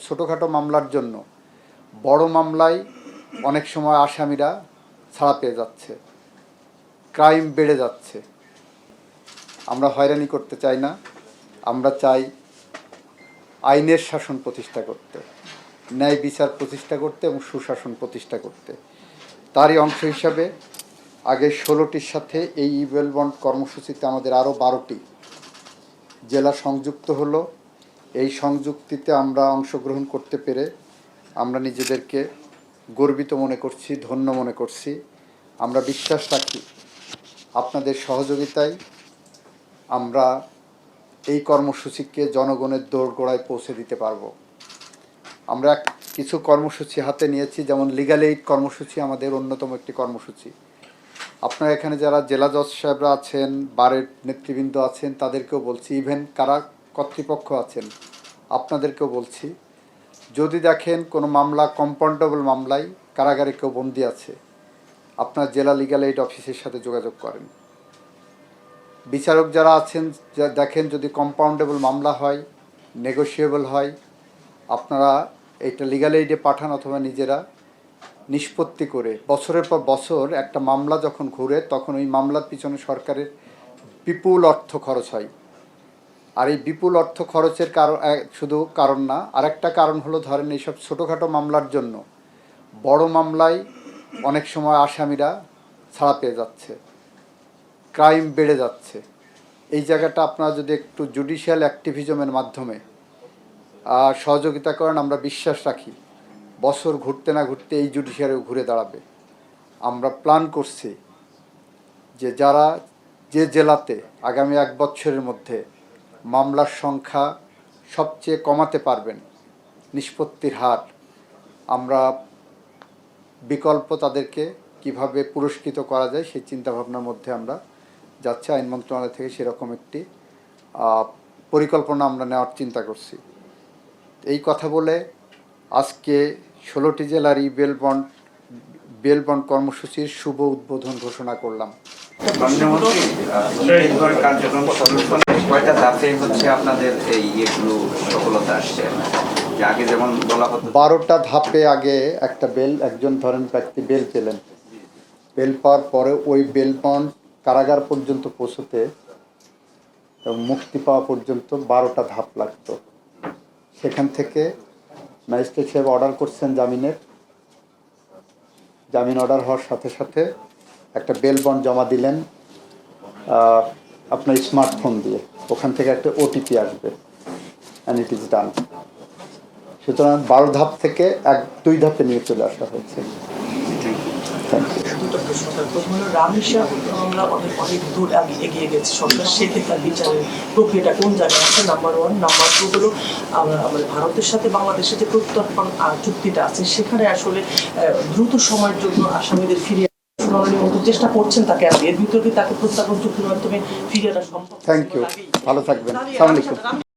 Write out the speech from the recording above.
ছোটোখাটো মামলার জন্য বড় মামলায় অনেক সময় আসামিরা ছাড়া পেয়ে যাচ্ছে, ক্রাইম বেড়ে যাচ্ছে। আমরা হয়রানি করতে চাই না, আমরা চাই আইনের শাসন প্রতিষ্ঠা করতে, ন্যায় বিচার প্রতিষ্ঠা করতে এবং সুশাসন প্রতিষ্ঠা করতে। তারই অংশ হিসাবে আগে 16টির সাথে এই বেল বন্ড কর্মসূচিতে আমাদের আরও 12টি জেলা সংযুক্ত হলো। এই সংযুক্তিতে আমরা অংশগ্রহণ করতে পেরে আমরা নিজেদেরকে গর্বিত মনে করছি, ধন্য মনে করছি। আমরা বিশ্বাস রাখি আপনাদের সহযোগিতায় আমরা এই কর্মসূচিকে জনগণের দোরগোড়ায় পৌঁছে দিতে পারব। আমরা কিছু কর্মসূচি হাতে নিয়েছি, যেমন লিগ্যাল এইড কর্মসূচি আমাদের অন্যতম একটি কর্মসূচি। আপনারা এখানে যারা জেলা জজ সাহেবরা আছেন, বারের নেতৃবৃন্দ আছেন, তাদেরকেও বলছি, ইভেন কারা কর্তৃপক্ষ আছেন আপনাদেরকেও বলছি, যদি দেখেন কোনো মামলা কম্পাউন্ডেবল মামলায় কারাগারে কেউ বন্দী আছে, আপনার জেলা লিগ্যাল এইড অফিসের সাথে যোগাযোগ করেন। বিচারক যারা আছেন, দেখেন যদি কম্পাউন্ডেবল মামলা হয়, নেগোশিয়েবল হয়, আপনারা এইটা লিগ্যাল এইডে পাঠান অথবা নিজেরা নিষ্পত্তি করে। বছরের পর বছর একটা মামলা যখন ঘুরে, তখন ওই মামলার পিছনে সরকারের বিপুল অর্থ খরচ হয়। আর এই বিপুল অর্থ খরচের শুধু কারণ না, আরেকটা কারণ হলো, ধরেন এইসব ছোটোখাটো মামলার জন্য বড় মামলায় অনেক সময় আসামিরা ছাড়া পেয়ে যাচ্ছে, ক্রাইম বেড়ে যাচ্ছে। এই জায়গাটা আপনারা যদি একটু জুডিশিয়াল অ্যাক্টিভিজমের মাধ্যমে সহযোগিতা করেন, আমরা বিশ্বাস রাখি বছর ঘুরতে না ঘুরতে এই জুডিশিয়ারিও ঘুরে দাঁড়াবে। আমরা প্ল্যান করছি যে যারা যে জেলাতে আগামী 1 বছরের মধ্যে মামলার সংখ্যা সবচেয়ে কমাতে পারবেন, নিষ্পত্তির হার, আমরা বিকল্প তাদেরকে কিভাবে পুরস্কৃত করা যায় সেই চিন্তাভাবনার মধ্যে আমরা যাচ্ছি। আইন মন্ত্রণালয় থেকে সেরকম একটি পরিকল্পনা আমরা নেওয়ার চিন্তা করছি। এই কথা বলে আজকে 16টি জেলার এই বেল বন্ড কর্মসূচির শুভ উদ্বোধন ঘোষণা করলাম। আপনাদের এই ইয়েগুলো সফলতা আসছে? আগে যেমন বলা হতো 12টা ধাপে আগে একটা একজন ধরেন ব্যক্তি বেল পেলেন, বেল পাওয়ার পরে ওই বেল বন্ড কারাগার পর্যন্ত পৌঁছতে এবং মুক্তি পাওয়া পর্যন্ত 12টা ধাপ লাগতো। সেখান থেকে ম্যাজিস্ট্রেট সাহেব অর্ডার করছেন জামিন অর্ডার হওয়ার সাথে সাথে একটা বেল বন্ড জমা দিলেন আপনার স্মার্টফোন দিয়ে, ওখান থেকে একটা ওটিপি আসবে, অ্যান্ড ইট ইজ ডান। সুতরাং 12 ধাপ থেকে 1-2 ধাপে নিয়ে চলে আসা হয়েছে। অনেক দূর এগিয়ে গেছে সরকার, সেক্ষেত্রে বিচারের প্রক্রিয়াটা কোন জায়গায় আছে? নাম্বার 1। নাম্বার 2 হলো আমাদের ভারতের সাথে বাংলাদেশের যে প্রত্যর্পণ চুক্তিটা আছে, সেখানে আসলে দ্রুত সময়ের জন্য আসামিদের ফিরিয়ে শুনানির মতো চেষ্টা করছেন তাকে, এর ভিতরে তাকে প্রত্যর্পণ চুক্তির মাধ্যমে ফিরিয়ে আনা সম্ভব? থ্যাংক ইউ, ভালো থাকবেন। আসসালামু আলাইকুম।